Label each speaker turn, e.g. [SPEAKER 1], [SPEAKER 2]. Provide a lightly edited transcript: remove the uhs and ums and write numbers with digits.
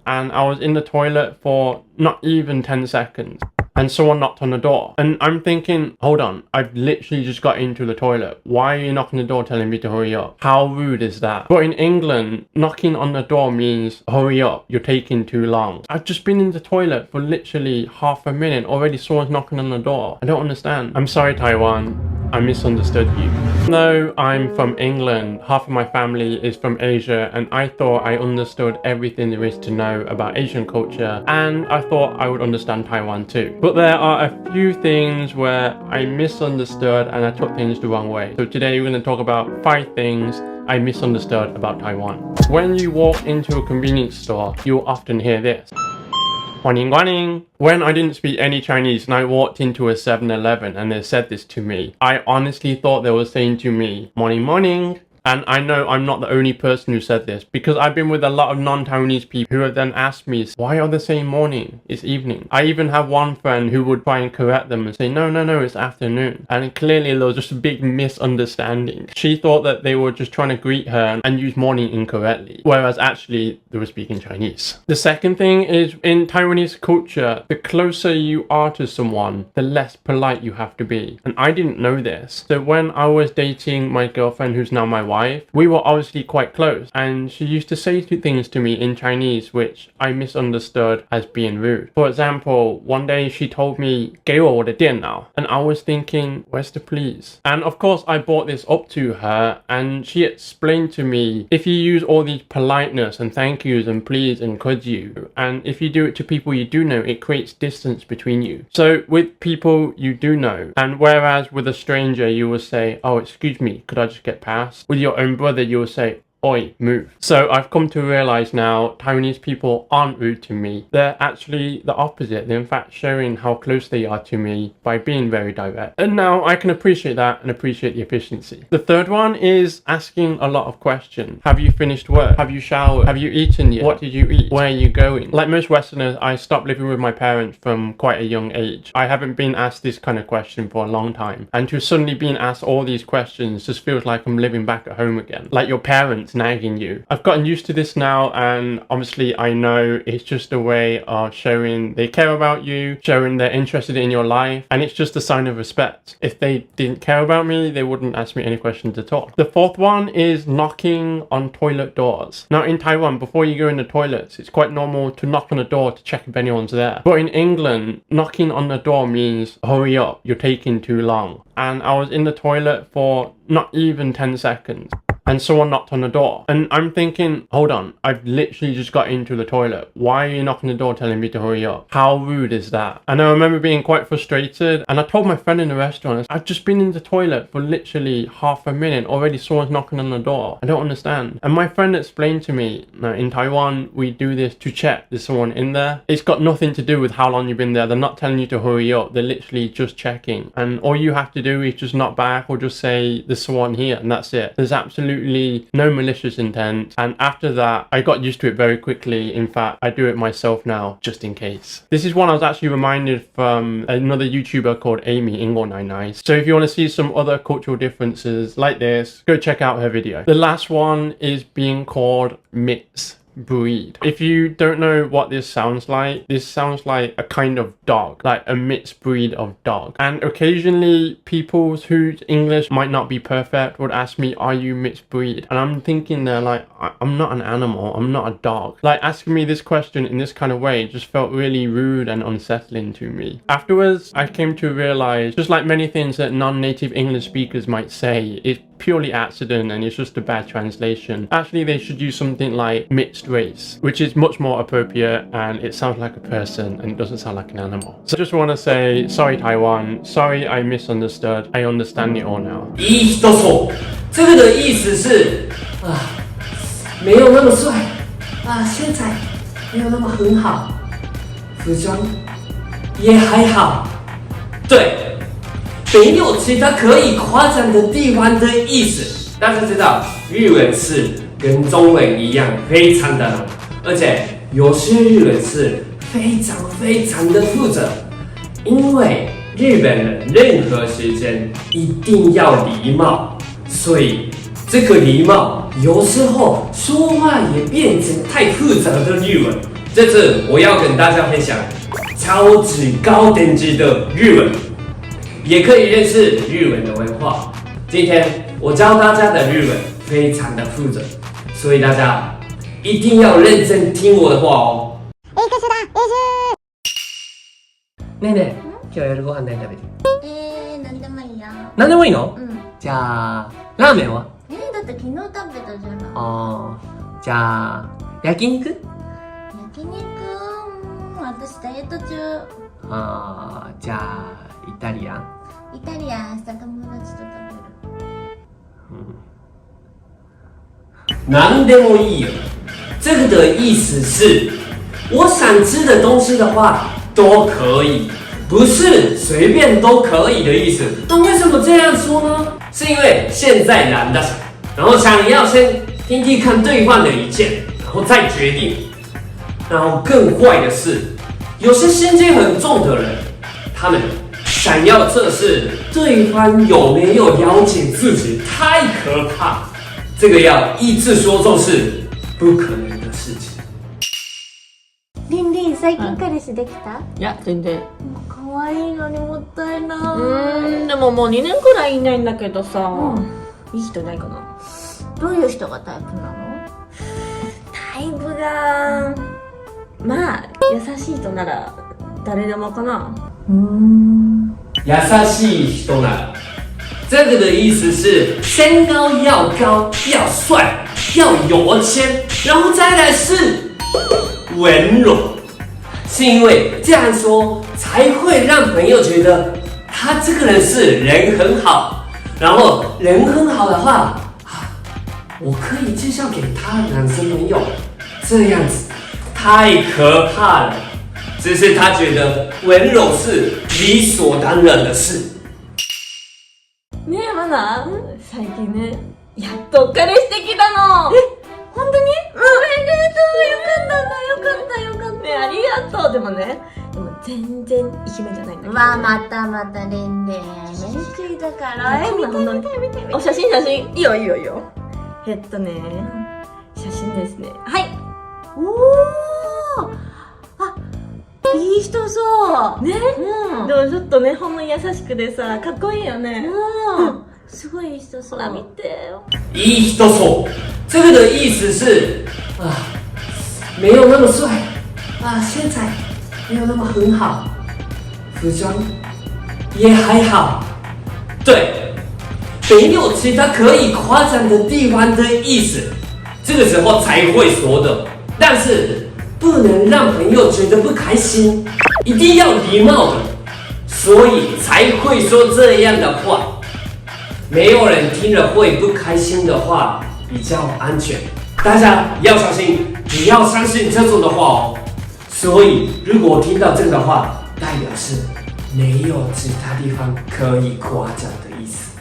[SPEAKER 1] and I was in the toilet for not even 10 seconds. And someone knocked on the door. And I'm thinking, hold on, I've literally just got into the toilet. Why are you knocking the door telling me to hurry up? How rude is that? But in England, knocking on the door means hurry up, you're taking too long. I've just been in the toilet for literally half a minute. Already someone's knocking on the door. I don't understand. I'm sorry, Taiwan. I misunderstood you. Even though I'm from England, half of my family is from Asia, and I thought I understood everything there is to know about Asian culture, and I thought I would understand Taiwan too. But there are a few things where I misunderstood and I took things the wrong way. So today we're going to talk about 5 things I misunderstood about Taiwan. When you walk into a convenience store, you'll often hear this. 欢迎光临. When I didn't speak any Chinese and I walked into a 7-Eleven and they said this to me, I honestly thought they were saying to me, morning, morning. And I know I'm not the only person who said this, because I've been with a lot of non-Taiwanese people who have then asked me, why are they saying morning? It's evening. I even have one friend who would try and correct them and say, no, it's afternoon. And clearly there was just a big misunderstanding. She thought that they were just trying to greet her and use morning incorrectly, whereas actually they were speaking Chinese. The second thing is, in Taiwanese culture, the closer you are to someone, the less polite you have to be. And I didn't know this. So when I was dating my girlfriend, who's now my wife, we were obviously quite close, and she used to say things to me in Chinese which I misunderstood as being rude. For example, one day she told me, 给我的电脑, and I was thinking, where's the please? And of course I brought this up to her, and she explained to me, if you use all these politeness and thank yous and please and could you, and if you do it to people you do know, it creates distance between you. So with people you do know, and whereas with a stranger you will say, oh, excuse me, could I just get past? With your own brother, you will say, oi, move. So I've come to realize now Taiwanese people aren't rude to me. They're actually the opposite. They're in fact showing how close they are to me by being very direct. And now I can appreciate that and appreciate the efficiency. The third one is asking a lot of questions. Have you finished work? Have you showered? Have you eaten yet? What did you eat? Where are you going? Like most Westerners, I stopped living with my parents from quite a young age. I haven't been asked this kind of question for a long time. And to suddenly being asked all these questions just feels like I'm living back at home again. Like your parents nagging you. I've gotten used to this now, and obviously I know it's just a way of showing they care about you, showing they're interested in your life, and it's just a sign of respect. If they didn't care about me, they wouldn't ask me any questions at all. The fourth one is knocking on toilet doors. Now in Taiwan, before you go in the toilets, it's quite normal to knock on the door to check if anyone's there. But in England, knocking on the door means hurry up, you're taking too long. And I was in the toilet for not even 10 seconds. And someone knocked on the door. And I'm thinking, hold on, I've literally just got into the toilet. Why are you knocking the door telling me to hurry up? How rude is that? And I remember being quite frustrated, and I told my friend in the restaurant, I've just been in the toilet for literally half a minute. Already someone's knocking on the door. I don't understand. And my friend explained to me, now in Taiwan, we do this to check there's someone in there. It's got nothing to do with how long you've been there. They're not telling you to hurry up. They're literally just checking. And all you have to do is just knock back or just say there's someone here, and that's it. There's absolutely no malicious intent, and after that I got used to it very quickly. In fact, I do it myself now just in case. This is one I was actually reminded from another YouTuber called Amy, 英国奶奶. So if you want to see some other cultural differences like this, go check out her video. The last one is being called mitts breed. If you don't know what this sounds like a kind of dog, like a mixed breed of dog. And occasionally people whose English might not be perfect would ask me, are you mixed breed? And I'm thinking they're like, I'm not an animal, I'm not a dog. Like asking me this question in this kind of way just felt really rude and unsettling to me. Afterwards, I came to realize, just like many things that non-native English speakers might say, it's purely accident and it's just a bad translation. Actually, they should use something like mixed race, which is much more appropriate, and it sounds like a person and it doesn't sound like an animal. So I just want to say, sorry Taiwan, sorry I misunderstood, I understand it all now.
[SPEAKER 2] 一都错，这个的意思是没有那么帅身材没有那么很好，服装也还好，对。没有其他可以夸奖的地方的意思。大家知道，日文字跟中文一样非常的难，而且有些日文字非常的复杂，因为日本人任何时间一定要礼貌，所以这个礼貌有时候说话也变成太复杂的日文，这次我要跟大家分享超级高等级的日文，也可以认识日文的文化。今天我教大家的日文非常的复杂，所以大家一定要认真听我的话哦。ねえねえ、今日夜ご飯何食べる？
[SPEAKER 3] なんでもいいよ。
[SPEAKER 2] 何でもいいの？
[SPEAKER 3] うん。
[SPEAKER 2] じゃあラーメンは？
[SPEAKER 3] だって昨日食べたじゃない。
[SPEAKER 2] じゃあ焼肉？
[SPEAKER 3] 焼肉、私ダイエット中。
[SPEAKER 2] じゃあイタリアン？
[SPEAKER 3] イタリアン明日友達と食べる。
[SPEAKER 2] 何でもいいよ。这个的意思是，我想吃的东西的话都可以，不是随便都可以的意思。那为什么这样说呢？是因为现在懒得想，然后想要先听听看对方的意见，然后再决定。然后更坏的是，有些心机很重的人，他们想要测试对方有没有了解自己，太可怕。这个要一次说中是不可能的事情。
[SPEAKER 3] リンリン、最近彼氏できた？
[SPEAKER 4] いや、全然。
[SPEAKER 3] 可愛いのにもったいない。
[SPEAKER 4] でももう2年くらいいないんだけどさ、いい人いないかな。
[SPEAKER 3] どういう人がタイプなの？
[SPEAKER 4] タイプが、まあ、優しい人なら誰でもかな。
[SPEAKER 2] 優しい人なら，这个的意思是身高要高、要帅、要有钱，然后再来是温柔，是因为这样说才会让朋友觉得他这个人是人很好，然后人很好的话，我可以介绍给他男生朋友，这样子太可怕了。只是他觉得温柔是理所当然的事。
[SPEAKER 4] ねえ、マナ、最近ね、やっと彼氏できたの。
[SPEAKER 3] 本当に？おめでとう。よかったな、よかったよかった。
[SPEAKER 4] ねえ、ありがとう。でもね、全然イケメンじゃないんだけど。
[SPEAKER 3] わあ、またレンレン。練習だから。見て。
[SPEAKER 4] お、写真。いいよ。写真ですね。はい。
[SPEAKER 3] おー。いい人そう
[SPEAKER 4] ね、でもちょっとね、ほんの優しくてさ、かっこいいよね。
[SPEAKER 3] すごいいい人そう。
[SPEAKER 4] ほら見て。
[SPEAKER 2] いい人そう。这个的意思是没有那么帅身材没有那么很好，服装也还好，对，没有其他可以夸奖的地方的意思。这个时候才会说的，但是不能让朋友觉得不开心，一定要礼貌的，所以才会说这样的话。没有人听了会不开心的话比较安全，大家要小心，不要相信这种的话哦。所以如果听到这个的话，代表是没有其他地方可以夸奖的意思。